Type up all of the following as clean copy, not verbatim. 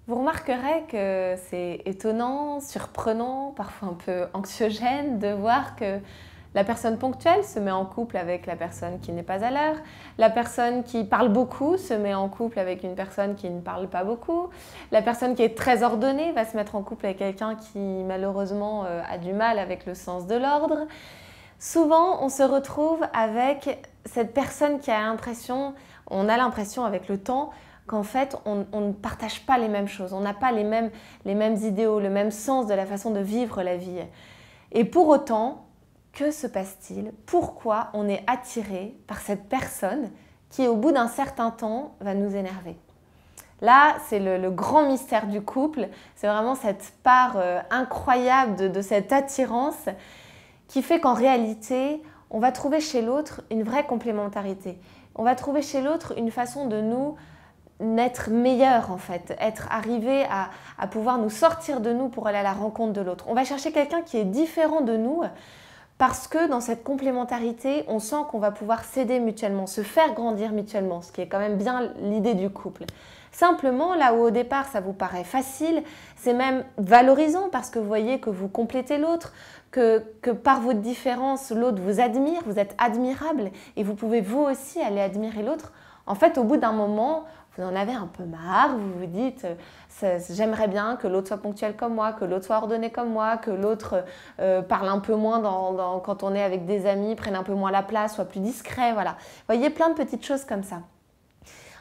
Vous remarquerez que c'est étonnant, surprenant, parfois un peu anxiogène de voir que la personne ponctuelle se met en couple avec la personne qui n'est pas à l'heure, la personne qui parle beaucoup se met en couple avec une personne qui ne parle pas beaucoup, la personne qui est très ordonnée va se mettre en couple avec quelqu'un qui malheureusement a du mal avec le sens de l'ordre. Souvent, on se retrouve avec cette personne qui a l'impression, on a l'impression avec le temps, qu'en fait, on ne partage pas les mêmes choses, on n'a pas les mêmes idéaux, le même sens de la façon de vivre la vie. Et pour autant, que se passe-t-il? Pourquoi on est attiré par cette personne qui, au bout d'un certain temps, va nous énerver? Là, c'est le grand mystère du couple, c'est vraiment cette part incroyable de cette attirance qui fait qu'en réalité, on va trouver chez l'autre une vraie complémentarité. On va trouver chez l'autre une façon de nous être meilleur en fait, être arrivé à pouvoir nous sortir de nous pour aller à la rencontre de l'autre. On va chercher quelqu'un qui est différent de nous parce que dans cette complémentarité, on sent qu'on va pouvoir s'aider mutuellement, se faire grandir mutuellement, ce qui est quand même bien l'idée du couple. Simplement, là où au départ ça vous paraît facile, c'est même valorisant parce que vous voyez que vous complétez l'autre, que par votre différence, l'autre vous admire, vous êtes admirable et vous pouvez vous aussi aller admirer l'autre. En fait, au bout d'un moment, vous en avez un peu marre, vous vous dites j'aimerais bien que l'autre soit ponctuel comme moi, que l'autre soit ordonné comme moi, que l'autre parle un peu moins quand on est avec des amis, prenne un peu moins la place, soit plus discret, voilà. Vous voyez, plein de petites choses comme ça.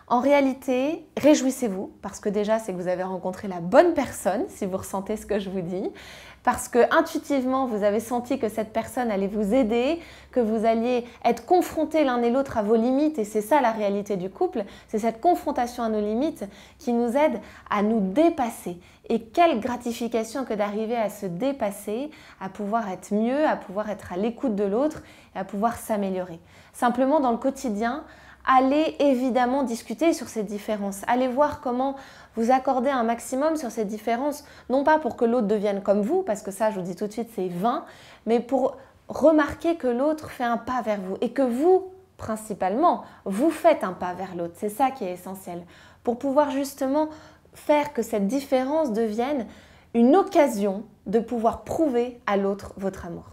En réalité, réjouissez-vous parce que déjà, c'est que vous avez rencontré la bonne personne, si vous ressentez ce que je vous dis, parce que intuitivement, vous avez senti que cette personne allait vous aider, que vous alliez être confrontés l'un et l'autre à vos limites, et c'est ça la réalité du couple, c'est cette confrontation à nos limites qui nous aide à nous dépasser. Et quelle gratification que d'arriver à se dépasser, à pouvoir être mieux, à pouvoir être à l'écoute de l'autre et à pouvoir s'améliorer. Simplement, dans le quotidien, allez évidemment discuter sur ces différences. Allez voir comment vous accorder un maximum sur ces différences, non pas pour que l'autre devienne comme vous, parce que ça, je vous dis tout de suite, c'est vain, mais pour remarquer que l'autre fait un pas vers vous et que vous, principalement, vous faites un pas vers l'autre. C'est ça qui est essentiel. Pour pouvoir justement faire que cette différence devienne une occasion de pouvoir prouver à l'autre votre amour.